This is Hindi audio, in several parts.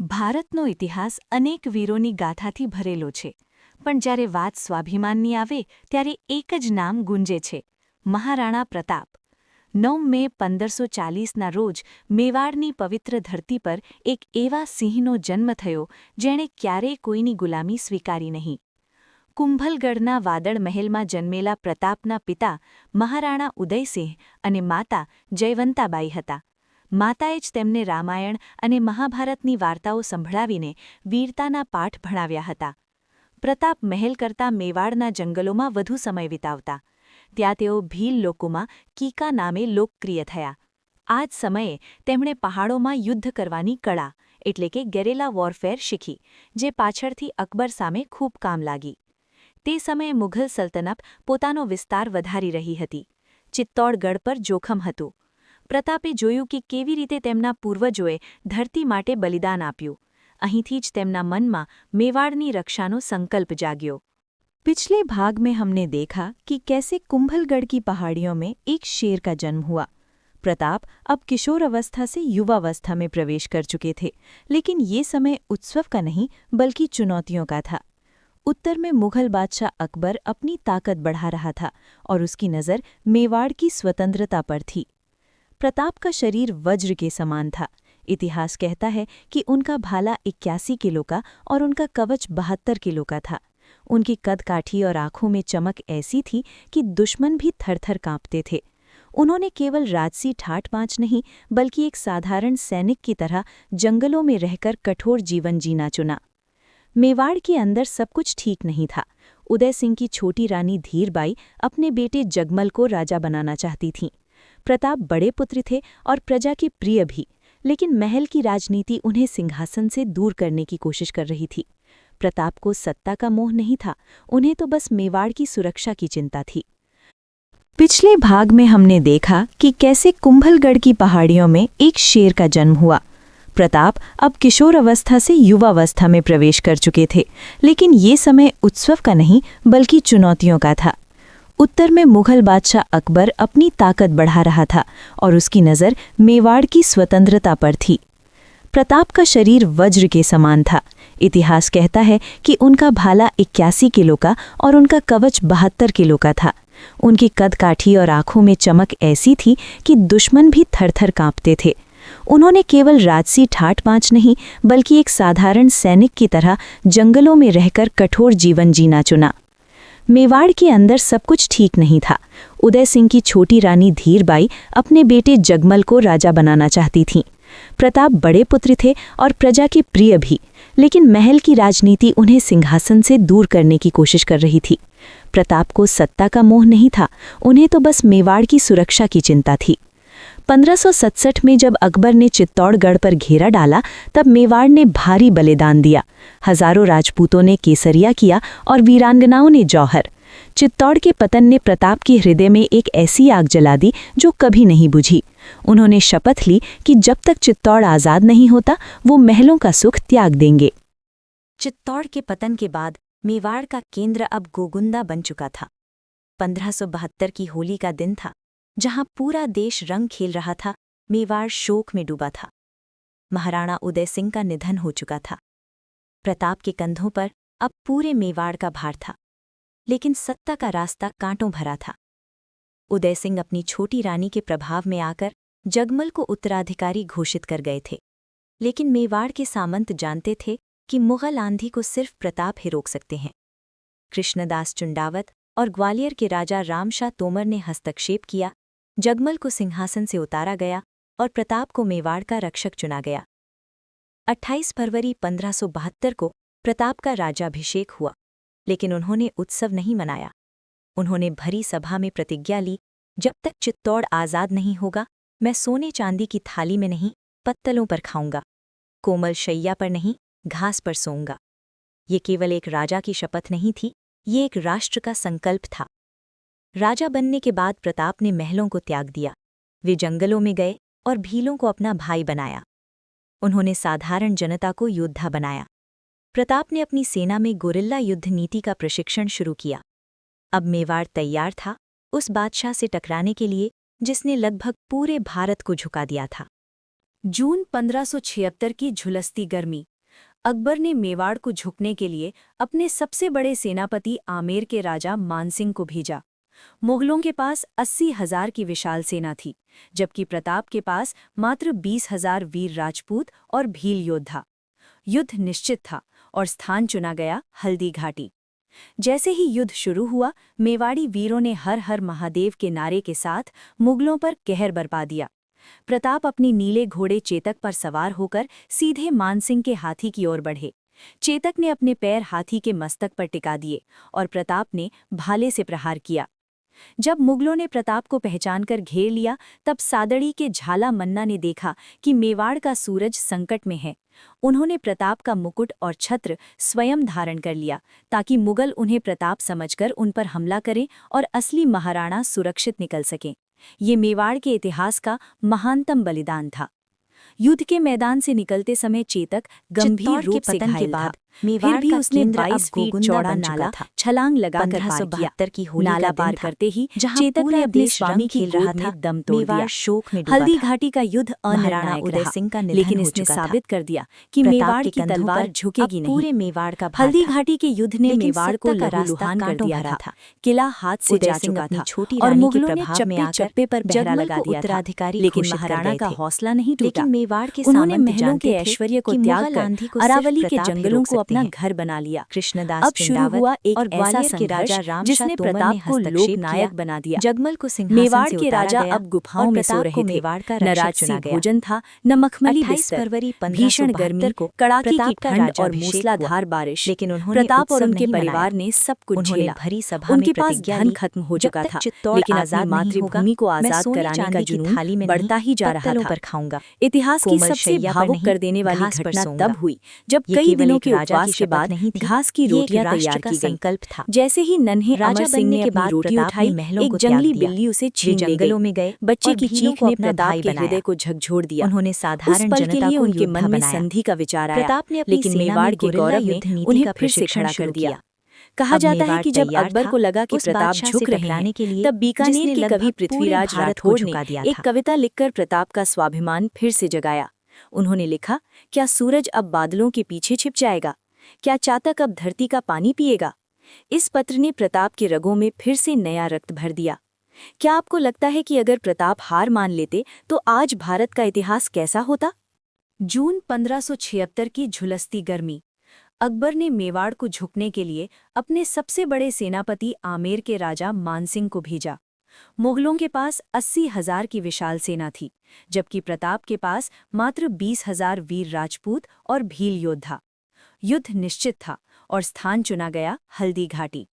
ભારતનો ઇતિહાસ અનેક વીરોની ગાથાથી ભરેલો છે, પણ જ્યારે વાત સ્વાભિમાનની આવે ત્યારે એક જ નામ ગુંજે છે: મહારાણા પ્રતાપ. 9 મે 1540ના રોજ મેવાડની પવિત્ર ધરતી પર એક એવા સિંહનો જન્મ થયો જેણે ક્યારેય કોઈની ગુલામી સ્વીકારી નહીં. કુંભલગઢના વાદળ મહેલમાં જન્મેલા પ્રતાપના પિતા મહારાણા ઉદયસિંહ અને માતા જયવંતાબાઈ હતા. માતાએ જ તેમને રામાયણ અને મહાભારતની વાર્તાઓ સંભળાવીને વીરતાના પાઠ ભણાવ્યા હતા. પ્રતાપ મહેલ કરતાં મેવાડના જંગલોમાં વધુ સમય વિતાવતા. ત્યાં તેઓ ભીલ લોકોમાં કીકા નામે લોકપ્રિય થયા. આ જ સમયે તેમણે પહાડોમાં યુદ્ધ કરવાની કળા એટલે કે ગેરિલા વોરફેર શીખી, જે પાછળથી અકબર સામે ખૂબ કામ લાગી. તે સમયે મુઘલ સલ્તનત પોતાનો વિસ્તાર વધારી રહી હતી. ચિત્તોડગઢ પર જોખમ હતું. પ્રતાપે જોયું કે કેવી રીતે તેમના પૂર્વજોએ ધરતી માટે બલિદાન આપ્યું. અહીંથી જ તેમના મનમાં મેવાડની रक्षाનો संकल्प जाग्यो. पिछले भाग में हमने देखा कि कैसे कुंभलगढ़ की पहाड़ियों में एक शेर का जन्म हुआ. प्रताप अब किशोर अवस्था से युवावस्था में प्रवेश कर चुके थे, लेकिन ये समय उत्सव का नहीं बल्कि चुनौतियों का था. उत्तर में मुगल बादशाह अकबर अपनी ताकत बढ़ा रहा था और उसकी नज़र मेवाड़ की स्वतंत्रता पर थी. प्रताप का शरीर वज्र के समान था. इतिहास कहता है कि उनका भाला 81 किलो का और उनका कवच 72 किलो का था. उनकी कदकाठी और आंखों में चमक ऐसी थी कि दुश्मन भी थर-थर कांपते थे. उन्होंने केवल राजसी ठाट-बांच नहीं बल्कि एक साधारण सैनिक की तरह जंगलों में रहकर कठोर जीवन जीना चुना. मेवाड़ के अंदर सब कुछ ठीक नहीं था. उदय सिंह की छोटी रानी धीरबाई अपने बेटे जगमल को राजा बनाना चाहती थीं. प्रताप बड़े पुत्र थे और प्रजा के प्रिय भी, लेकिन महल की राजनीति उन्हें सिंहासन से दूर करने की कोशिश कर रही थी. प्रताप को सत्ता का मोह नहीं था, उन्हें तो बस मेवाड़ की सुरक्षा की चिंता थी. पिछले भाग में हमने देखा कि कैसे कुंभलगढ़ की पहाड़ियों में एक शेर का जन्म हुआ. प्रताप अब किशोर अवस्था से युवावस्था में प्रवेश कर चुके थे, लेकिन ये समय उत्सव का नहीं बल्कि चुनौतियों का था. उत्तर में मुगल बादशाह अकबर अपनी ताकत बढ़ा रहा था और उसकी नज़र मेवाड़ की स्वतंत्रता पर थी. प्रताप का शरीर वज्र के समान था. इतिहास कहता है कि उनका भाला 81 किलो का और उनका कवच 72 किलो का था. उनकी कदकाठी और आंखों में चमक ऐसी थी कि दुश्मन भी थर-थर कांपते थे. उन्होंने केवल राजसी ठाट-बांच नहीं बल्कि एक साधारण सैनिक की तरह जंगलों में रहकर कठोर जीवन जीना चुना. मेवाड़ के अंदर सब कुछ ठीक नहीं था. उदय सिंह की छोटी रानी धीरबाई अपने बेटे जगमल को राजा बनाना चाहती थीं. प्रताप बड़े पुत्र थे और प्रजा के प्रिय भी, लेकिन महल की राजनीति उन्हें सिंहासन से दूर करने की कोशिश कर रही थी. प्रताप को सत्ता का मोह नहीं था, उन्हें तो बस मेवाड़ की सुरक्षा की चिंता थी. 1567 में जब अकबर ने चित्तौड़गढ़ पर घेरा डाला, तब मेवाड़ ने भारी बलिदान दिया. हजारों राजपूतों ने केसरिया किया और वीरांगनाओं ने जौहर. चित्तौड़ के पतन ने प्रताप के हृदय में एक ऐसी आग जला दी जो कभी नहीं बुझी. उन्होंने शपथ ली कि जब तक चित्तौड़ आज़ाद नहीं होता वो महलों का सुख त्याग देंगे. चित्तौड़ के पतन के बाद मेवाड़ का केंद्र अब गोगुंदा बन चुका था. 1572 की होली का दिन था. जहां पूरा देश रंग खेल रहा था, मेवाड़ शोक में डूबा था. महाराणा उदय सिंह का निधन हो चुका था. प्रताप के कंधों पर अब पूरे मेवाड़ का भार था, लेकिन सत्ता का रास्ता कांटों भरा था. उदय सिंह अपनी छोटी रानी के प्रभाव में आकर जगमल को उत्तराधिकारी घोषित कर गए थे, लेकिन मेवाड़ के सामंत जानते थे कि मुगल आंधी को सिर्फ प्रताप ही रोक सकते हैं. कृष्णदास चुंडावत और ग्वालियर के राजा रामशाह तोमर ने हस्तक्षेप किया. जगमल को सिंहासन से उतारा गया और प्रताप को मेवाड़ का रक्षक चुना गया. 28 फरवरी 1572 को प्रताप का राज्याभिषेक हुआ, लेकिन उन्होंने उत्सव नहीं मनाया. उन्होंने भरी सभा में प्रतिज्ञा ली, जब तक चित्तौड़ आज़ाद नहीं होगा मैं सोने चांदी की थाली में नहीं पत्तलों पर खाऊंगा, कोमल शैया पर नहीं घास पर सोऊंगा. ये केवल एक राजा की शपथ नहीं थी, ये एक राष्ट्र का संकल्प था. राजा बनने के बाद प्रताप ने महलों को त्याग दिया. वे जंगलों में गए और भीलों को अपना भाई बनाया. उन्होंने साधारण जनता को योद्धा बनाया. प्रताप ने अपनी सेना में गोरिल्ला युद्ध नीति का प्रशिक्षण शुरू किया. अब मेवाड़ तैयार था उस बादशाह से टकराने के लिए जिसने लगभग पूरे भारत को झुका दिया था. जून 1576 की झुलसती गर्मी। अकबर ने मेवाड़ को झुकने के लिए अपने सबसे बड़े सेनापति आमेर के राजा मानसिंह को भेजा। मुगलों के पास 80,000 की विशाल सेना थी, जबकि प्रताप के पास मात्र 20,000 वीर राजपूत और भील योद्धा। युद्ध निश्चित था और स्थान चुना गया हल्दी घाटी। जैसे ही युद्ध शुरू हुआ, मेवाड़ी वीरों ने हर हर महादेव के नारे के साथ मुगलों पर कहर बरपा दिया। प्रताप अपनी नीले घोड़े चेतक पर सवार होकर सीधे मानसिंह के हाथी की ओर बढ़े। चेतक ने अपने पैर हाथी के मस्तक पर टिका दिए और प्रताप ने भाले से प्रहार किया। जब मुगलों ने प्रताप को पहचानकर घेर लिया, तब सादड़ी के झाला मन्ना ने देखा कि मेवाड़ का सूरज संकट में है। उन्होंने प्रताप का मुकुट और छत्र स्वयं धारण कर लिया, ताकि मुगल उन्हें प्रताप समझकर उन पर हमला करें और असली महाराणा सुरक्षित निकल सकें। ये मेवाड़ के इतिहास का महानतम बलिदान था। युद्ध के मैदान से निकलते समय चेतक गंभीर रूप से घायल था। फिर भी उसने 22 फीट चौड़ा नाला छलांग लगाकर पार किया। की नाला पार करते ही चेतक ने अपने स्वामी की गोद में दम तोड़ दिया। हल्दी घाटी का युद्ध अनिर्णायक रहा, लेकिन इसने साबित कर दिया कि मेवाड़ की तलवार झुकेगी नहीं। पूरे मेवाड़ का हल्दी घाटी के युद्ध ने मेवाड़ को लहूलुहान कर दिया था। किला हाथ से जा चुका था और मुगलों ने चप्पे चप्पे पर पहरा लगा दिया था, लेकिन महाराणा का हौसला नहीं टूटा। उन्होंने महलों के ऐश्वर्य को त्याग कर अरावली के जंगलों को अपना घर बना लिया। कृष्णदास अब शुरू हुआ एक ऐसा संघर्ष जिसने प्रताप को लोकनायक बना दिया। जगमल को मेवाड़ के राजा अब गुफाओं में सो रहे थे। न राजसी भोजन था, न मखमली बिस्तर। भीषण गर्मी, कड़ाके की ठंड और मूसलाधार बारिश, लेकिन प्रताप और उनके परिवार ने सब कुछ झेला। उनके पास धन खत्म हो चुका था, लेकिन अपनी मातृभूमि को आजाद कराने का जुनून बढ़ता ही जा रहा था। इतिहास की सबसे भावुक कर देने वाली घटना तब हुई जब कई दिनों के उपवास के बाद घास की रोटियां तैयार की गईं। जैसे ही नन्हे अमर सिंह ने अपनी रोटी उठाई, एक जंगली बिल्ली उसे छीन ले गई। बच्चे की चीख ने प्रताप के हृदय को झकझोर दिया। उन्होंने साधारण जनता को उनके मन में संधि का विचार आया, लेकिन मेवाड़ के गौरव ने उन्हें फिर से खड़ा कर दिया। कहा जाता है कि जब अकबर को लगा कि प्रताप झुक रहे हैं, तब बीकानेर के कवि पृथ्वीराज राठौड़ ने एक कविता लिखकर प्रताप का स्वाभिमान फिर से जगाया। उन्होंने लिखा, क्या सूरज अब बादलों के पीछे छिप जाएगा? क्या चातक अब धरती का पानी पिएगा? इस पत्र ने प्रताप के रगों में फिर से नया रक्त भर दिया। क्या आपको लगता है कि अगर प्रताप हार मान लेते तो आज भारत का इतिहास कैसा होता? जून 1576 की झुलसती गर्मी। अकबर ने मेवाड़ को झुकने के लिए अपने सबसे बड़े सेनापति आमेर के राजा मानसिंह को भेजा। मुगलों के पास 80,000 की विशाल सेना थी, जबकि प्रताप के पास मात्र 20,000 वीर राजपूत और भील योद्धा। युद्ध निश्चित था और स्थान चुना गया हल्दी घाटी।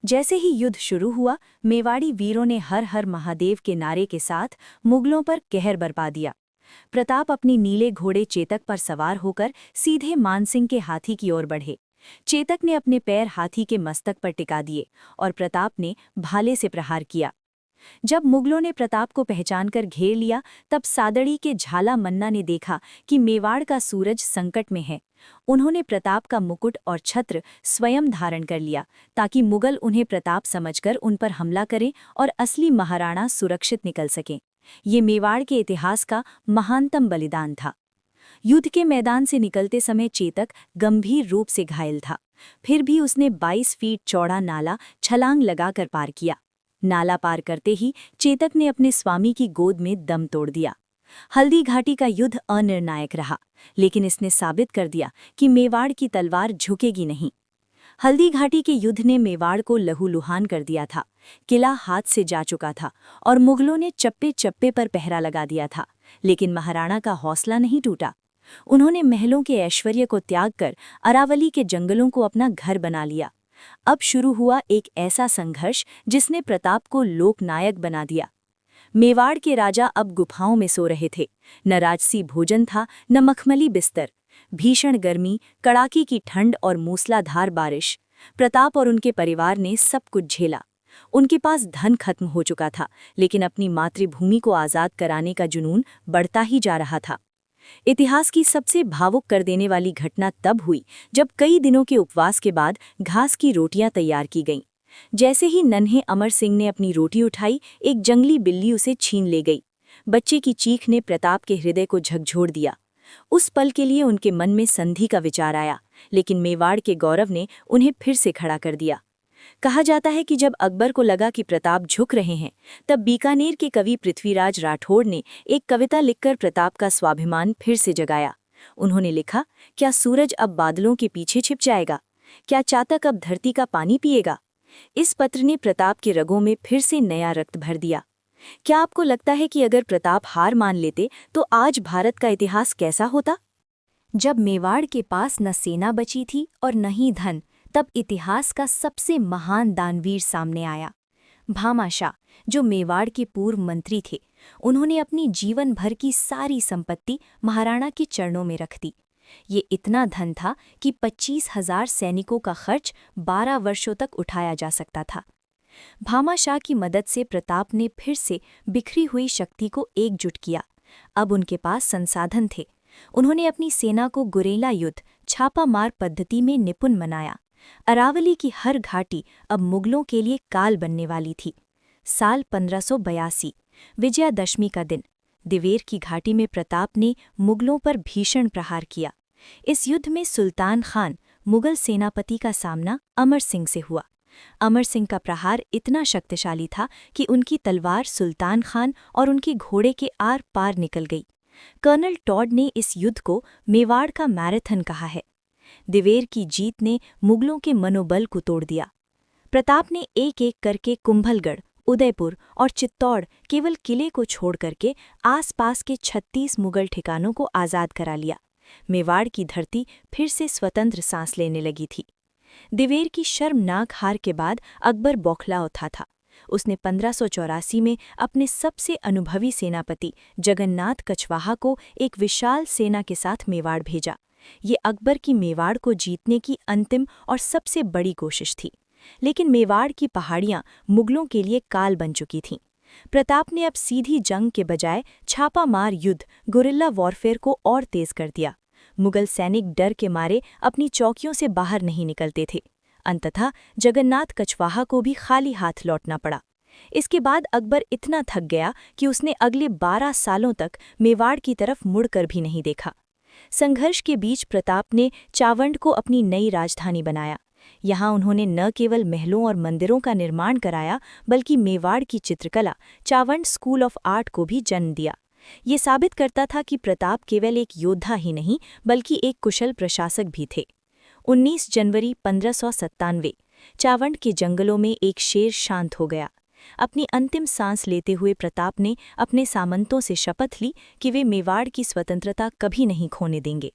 जैसे ही युद्ध शुरू हुआ, मेवाड़ी वीरों ने हर हर महादेव के नारे के साथ मुगलों पर कहर बरपा दिया। प्रताप अपनी नीले घोड़े चेतक पर सवार होकर सीधे मानसिंह के हाथी की ओर बढ़े। चेतक ने अपने पैर हाथी के मस्तक पर टिका दिए और प्रताप ने भाले से प्रहार किया। जब मुगलों ने प्रताप को पहचानकर घेर लिया, तब सादड़ी के झाला मन्ना ने देखा कि मेवाड़ का सूरज संकट में है। उन्होंने प्रताप का मुकुट और छत्र स्वयं धारण कर लिया, ताकि मुगल उन्हें प्रताप समझकर उन पर हमला करें और असली महाराणा सुरक्षित निकल सकें। ये मेवाड़ के इतिहास का महानतम बलिदान था। युद्ध के मैदान से निकलते समय चेतक गंभीर रूप से घायल था। फिर भी उसने 22 फीट चौड़ा नाला छलांग लगाकर पार किया। नाला पार करते ही चेतक ने अपने स्वामी की गोद में दम तोड़ दिया। हल्दी घाटी का युद्ध अनिर्णायक रहा, लेकिन इसने साबित कर दिया कि मेवाड़ की तलवार झुकेगी नहीं। हल्दी घाटी के युद्ध ने मेवाड़ को लहूलुहान कर दिया था। किला हाथ से जा चुका था और मुगलों ने चप्पे चप्पे पर पहरा लगा दिया था, लेकिन महाराणा का हौसला नहीं टूटा। उन्होंने महलों के ऐश्वर्य को त्याग कर अरावली के जंगलों को अपना घर बना लिया। अब शुरू हुआ एक ऐसा संघर्ष जिसने प्रताप को लोकनायक बना दिया। मेवाड़ के राजा अब गुफाओं में सो रहे थे। न राजसी भोजन था, न मखमली बिस्तर। भीषण गर्मी, कड़ाके की ठंड और मूसलाधार बारिश। प्रताप और उनके परिवार ने सब कुछ झेला। उनके पास धन खत्म हो चुका था, लेकिन अपनी मातृभूमि को आजाद कराने का जुनून बढ़ता ही जा रहा था। इतिहास की सबसे भावुक कर देने वाली घटना तब हुई जब कई दिनों के उपवास के बाद घास की रोटियां तैयार की गईं। जैसे ही नन्हे अमर सिंह ने अपनी रोटी उठाई, एक जंगली बिल्ली उसे छीन ले गई। बच्चे की चीख ने प्रताप के हृदय को झकझोर दिया। उस पल के लिए उनके मन में संधि का विचार आया, लेकिन मेवाड़ के गौरव ने उन्हें फिर से खड़ा कर दिया। कहा जाता है कि जब अकबर को लगा कि प्रताप झुक रहे हैं, तब बीकानेर के कवि पृथ्वीराज राठौड़ ने एक कविता लिखकर प्रताप का स्वाभिमान फिर से जगाया। उन्होंने लिखा, क्या सूरज अब बादलों के पीछे छिप जाएगा? क्या चातक अब धरती का पानी पिएगा? इस पत्र ने प्रताप के रगों में फिर से नया रक्त भर दिया। क्या आपको लगता है कि अगर प्रताप हार मान लेते तो आज भारत का इतिहास कैसा होता? जब मेवाड़ के पास न सेना बची थी और न ही धन, तब इतिहास का सबसे महान दानवीर सामने आया। भामाशाह, जो मेवाड़ के पूर्व मंत्री थे, उन्होंने अपनी जीवन भर की सारी संपत्ति महाराणा के चरणों में रख दी। ये इतना धन था कि 25,000 सैनिकों का खर्च 12 वर्षों तक उठाया जा सकता था। भामाशाह की मदद से प्रताप ने फिर से बिखरी हुई शक्ति को एकजुट किया। अब उनके पास संसाधन थे। उन्होंने अपनी सेना को गुरेला युद्ध, छापामार पद्धति में निपुण बनाया। अरावली की हर घाटी अब मुगलों के लिए काल बनने वाली थी। साल 1582, विजयादशमी का दिन, दिवेर की घाटी में प्रताप ने मुगलों पर भीषण प्रहार किया। इस युद्ध में सुल्तान खान, मुगल सेनापति का सामना अमर सिंह से हुआ। अमर सिंह का प्रहार इतना शक्तिशाली था कि उनकी तलवार सुल्तान खान और उनके घोड़े के आर पार निकल गई। कर्नल टॉड ने इस युद्ध को मेवाड़ का मैराथन कहा है। दिवेर की जीत ने मुगलों के मनोबल को तोड़ दिया। प्रताप ने एक एक करके कुंभलगढ़, उदयपुर और चित्तौड़ केवल किले को छोड़ करके आसपास के 36 मुगल ठिकानों को आज़ाद करा लिया। मेवाड़ की धरती फिर से स्वतंत्र सांस लेने लगी थी। दिवेर की शर्मनाक हार के बाद अकबर बौखला उठा था। उसने 1584 में अपने सबसे अनुभवी सेनापति जगन्नाथ कछवाहा को एक विशाल सेना के साथ मेवाड़ भेजा। ये अकबर की मेवाड़ को जीतने की अंतिम और सबसे बड़ी कोशिश थी। लेकिन मेवाड़ की पहाड़ियां मुगलों के लिए काल बन चुकी थीं। प्रताप ने अब सीधी जंग के बजाय छापामार युद्ध, गुरिल्ला वॉरफेयर को और तेज कर दिया। मुगल सैनिक डर के मारे अपनी चौकियों से बाहर नहीं निकलते थे। अंततः जगन्नाथ कछवाहा को भी खाली हाथ लौटना पड़ा। इसके बाद अकबर इतना थक गया कि उसने अगले 12 सालों तक मेवाड़ की तरफ मुड़कर भी नहीं देखा। संघर्ष के बीच प्रताप ने चावंड को अपनी नई राजधानी बनाया। यहाँ उन्होंने न केवल महलों और मंदिरों का निर्माण कराया, बल्कि मेवाड़ की चित्रकला, चावंड स्कूल ऑफ आर्ट को भी जन्म दिया। ये साबित करता था कि प्रताप केवल एक योद्धा ही नहीं, बल्कि एक कुशल प्रशासक भी थे। 19 जनवरी 1597, चावंड के जंगलों में एक शेर शांत हो गया। अपनी अंतिम सांस लेते हुए प्रताप ने अपने सामंतों से शपथ ली कि वे मेवाड़ की स्वतंत्रता कभी नहीं खोने देंगे।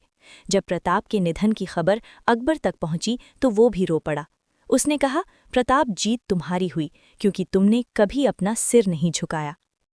जब प्रताप के निधन की खबर अकबर तक पहुंची तो वो भी रो पड़ा। उसने कहा, प्रताप, जीत तुम्हारी हुई क्योंकि तुमने कभी अपना सिर नहीं झुकाया।